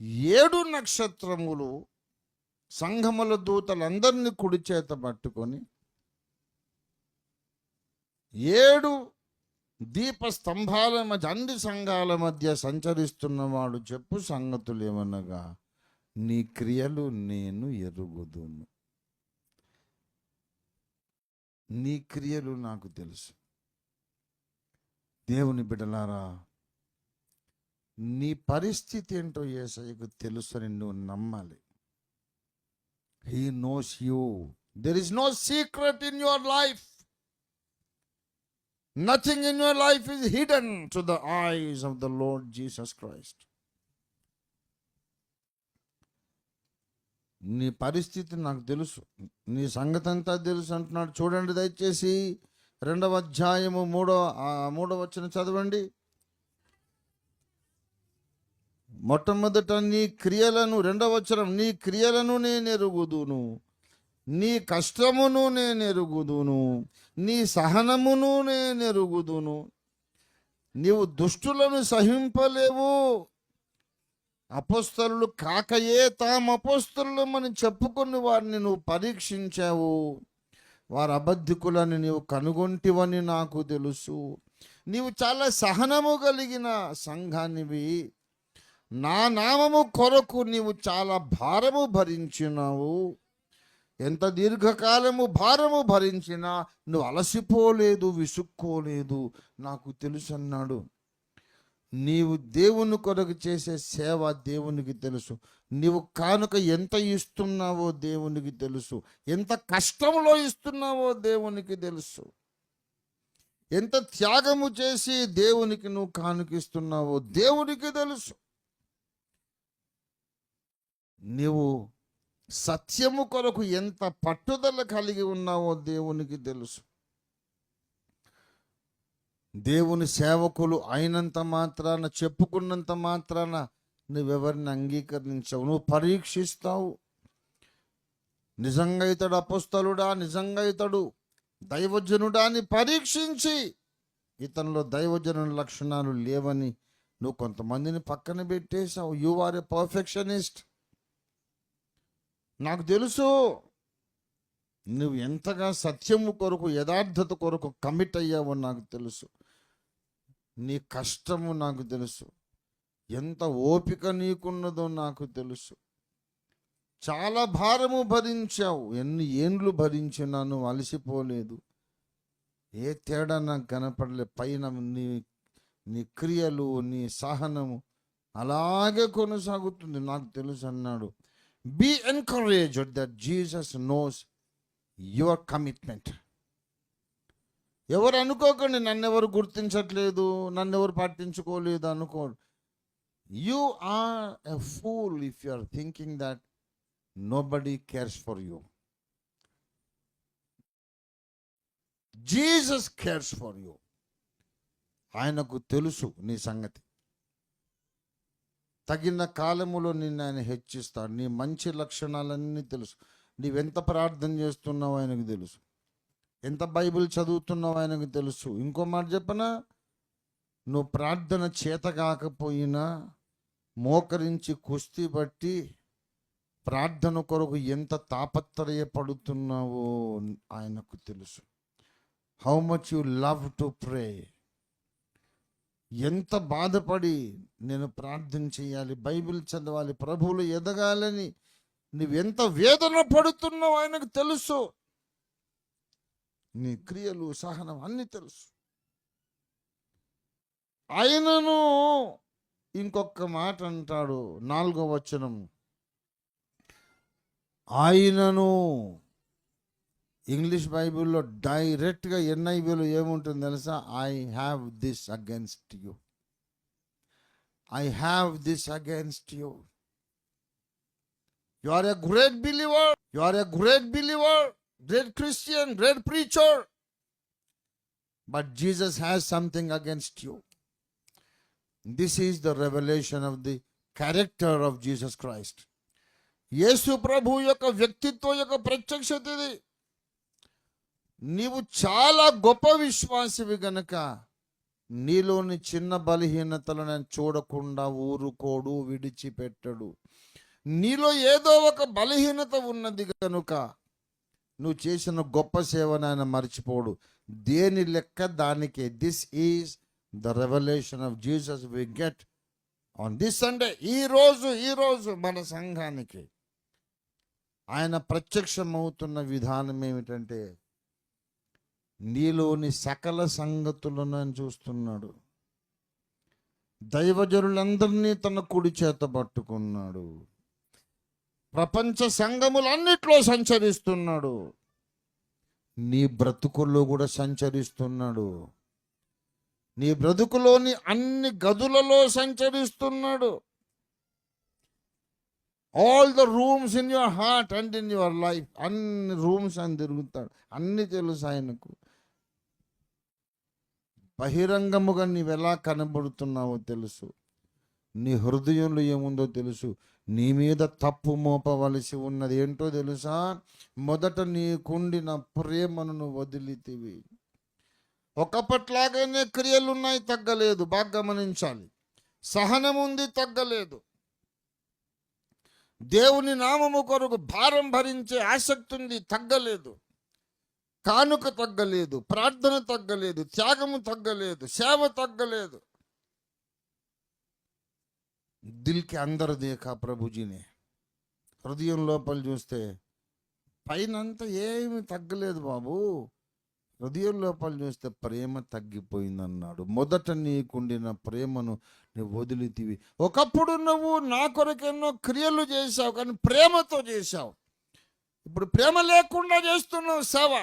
7 నక్షత్రములు సంఘముల దూతలందరినీ కుడి చేత పట్టుకొని 7 దీప స్తంభాల మధ్య అన్ని సంఘాల మధ్య సంచరిస్తున్నవాడు చెప్పు సంగతులు ఏమనగా, నీ క్రియలు నేను ఎరుగుదును. నీ క్రియలు నాకు తెలుసు. దేవుని బిడ్డలారా, నీ పరిస్థితి ఏంటో యేసయ్యకు తెలుసని నువ్వు నమ్మాలి. He knows you. There is no secret in your life. Nothing in your life is hidden to the eyes of the Lord Jesus Christ. నీ పరిస్థితి నాకు తెలుసు, నీ సంగతి అంతా తెలుసు అంటున్నాడు. చూడండి దయచేసి 2వ అధ్యాయము 3వ వచనం చదవండి. మొట్టమొదట నీ క్రియలను, 2వ వచనం, నీ క్రియలను నేను ఎరుగుదును, నీ కష్టమును నేను ఎరుగుదును, నీ సహనమును నేను ఎరుగుదును. నీవు దుష్టులను సహింపలేవు. అపోస్తలులు కాకయే తాము అపోస్తలులమని చెప్పుకొని వారిని నువ్వు పరీక్షించావు. వారు అబద్ధికులని నీవు కనుగొంటివని నాకు తెలుసు. నీవు చాలా సహనము కలిగిన సంఘానివి. నా నామము కొరకు నీవు చాలా భారము భరించినావు. ఎంత దీర్ఘకాలము భారము భరించినా నువ్వు అలసిపోలేదు, విసుక్కోలేదు, నాకు తెలుసు అన్నాడు. నీవు దేవుని కొరకు చేసే సేవ దేవునికి తెలుసు. నీవు కానుక ఎంత ఇస్తున్నావో దేవునికి తెలుసు. ఎంత కష్టంలో ఇస్తున్నావో దేవునికి తెలుసు. ఎంత త్యాగము చేసి దేవునికి నువ్వు కానుకిస్తున్నావో దేవునికి తెలుసు. నీవు సత్యము కొరకు ఎంత పట్టుదల కలిగి ఉన్నావో దేవునికి తెలుసు. దేవుని సేవకులు అయినంత మాత్రాన, చెప్పుకున్నంత మాత్రాన నువ్వెవరిని అంగీకరించవు. నువ్వు పరీక్షిస్తావు. నిజంగా ఇతడు అపోస్తలుడా, నిజంగా ఇతడు దైవజనుడా అని పరీక్షించి ఇతనిలో దైవజనుల లక్షణాలు లేవని నువ్వు కొంతమందిని పక్కన పెట్టేశావు. You are a perfectionist. నాకు తెలుసు నువ్వు ఎంతగా సత్యము కొరకు, యథార్థత కొరకు కమిట్ అయ్యావో నాకు తెలుసు. నీ కష్టము నాకు తెలుసు. ఎంత ఓపిక నీకున్నదో నాకు తెలుసు. చాలా భారము భరించావు. ఎన్ని ఏండ్లు భరించినా నువ్వు అలసిపోలేదు. ఏ తేడా నాకు కనపడలే. పైన నీ క్రియలు, నీ సహనము అలాగే కొనసాగుతుంది, నాకు తెలుసు అన్నాడు. Be encouraged that Jesus knows your commitment. ఎవరు అనుకోకండి నన్నెవరు గుర్తించట్లేదు, నన్నెవరు పట్టించుకోలేదు అనుకోడు. You are a fool if you are thinking that nobody cares for you. Jesus cares for you. ఆయనకు తెలుసు నీ సంగతి. తగిన కాలములో నిన్ను ఆయన హెచ్చిస్తాడు. నీ మంచి లక్షణాలన్నీ తెలుసు. నీవెంత ప్రార్థన చేస్తున్నావు ఆయనకు తెలుసు. ఎంత బైబిల్ చదువుతున్నావు ఆయనకు తెలుసు. ఇంకో మాట చెప్పనా, నువ్వు ప్రార్థన చేత కాకపోయినా మోకరించి కుస్తీ బట్టి ప్రార్థన కొరకు ఎంత తాపత్రయపడుతున్నావో ఆయనకు తెలుసు. How much you love to pray. ఎంత బాధపడి నేను ప్రార్థన చేయాలి, బైబిల్ చదవాలి, ప్రభువులు ఎదగాలని నువ్వెంత వేదన పడుతున్నావు ఆయనకు తెలుసు. నీ క్రియలు, సహనం అన్నీ తెలుసు. ఆయనను ఇంకొక మాట అంటాడు 4వ వచనం. ఆయనను ఇంగ్లీష్ బైబిల్లో డైరెక్ట్గా NIVలో ఏముంటుంది తెలుసా? I have this against you. I have this against you. You are a great believer. You are a great believer, great Christian, great preacher, but Jesus has something against you. This is the revelation of the character of Jesus Christ. యేసు ప్రభు యొక్క వ్యక్తిత్వం యొక్క ప్రత్యక్షత ఇది. నీవు చాలా గొప్ప విశ్వాసివి గనక నీలోని చిన్న బలహీనతలను చూడకుండా ఊరుకోడు, విడిచిపెట్టడు. నీలో ఏదో ఒక బలహీనత ఉన్నది కనుక నువ్వు చేసిన గొప్ప సేవను ఆయన మర్చిపోడు. దేని లెక్క దానికే. This is the revolution of Jesus we get on this Sunday. ఈరోజు మన సంఘానికి ఆయన ప్రత్యక్షమవుతున్న విధానం ఏమిటంటే, నీలోని సకల సంగతులను ఆయన చూస్తున్నాడు. దైవజనులందరినీ తన కుడి చేత పట్టుకున్నాడు. ప్రపంచ సంఘములన్నిట్లో సంచరిస్తున్నాడు. నీ బ్రతుకుల్లో కూడా సంచరిస్తున్నాడు. నీ బ్రతుకులోని అన్ని గదులలో సంచరిస్తున్నాడు. All the rooms in your heart and in your life, అన్ని రూమ్స్ అని తిరుగుతాడు. అన్ని తెలుసు ఆయనకు. బహిరంగముగా నీవెలా కనబడుతున్నావో తెలుసు. నీ హృదయంలో ఏముందో తెలుసు. నీ మీద తప్పు మోపవలసి ఉన్నది ఏంటో తెలుసా? మొదట నీకుండిన ప్రేమను నువ్వు వదిలితివి. ఒకప్పట్లాగానే క్రియలున్నాయి, తగ్గలేదు. బాగా గమనించాలి. సహనం ఉంది, తగ్గలేదు. దేవుని నామము కొరకు భారం భరించే ఆసక్తి ఉంది, తగ్గలేదు. కానుక తగ్గలేదు, ప్రార్థన తగ్గలేదు, త్యాగము తగ్గలేదు, సేవ తగ్గలేదు. దిల్కి అందరు దేఖా ప్రభుజీనే. హృదయం లోపల చూస్తే పైనంతా ఏమి తగ్గలేదు బాబు. హృదయం లోపల చూస్తే ప్రేమ తగ్గిపోయిందన్నాడు. మొదట నీకుండిన ప్రేమను నువ్వు వదిలితివి. ఒకప్పుడు నువ్వు నా కొరకు ఎన్నో క్రియలు చేశావు, కానీ ప్రేమతో చేశావు. ఇప్పుడు ప్రేమ లేకుండా చేస్తున్నావు సేవ.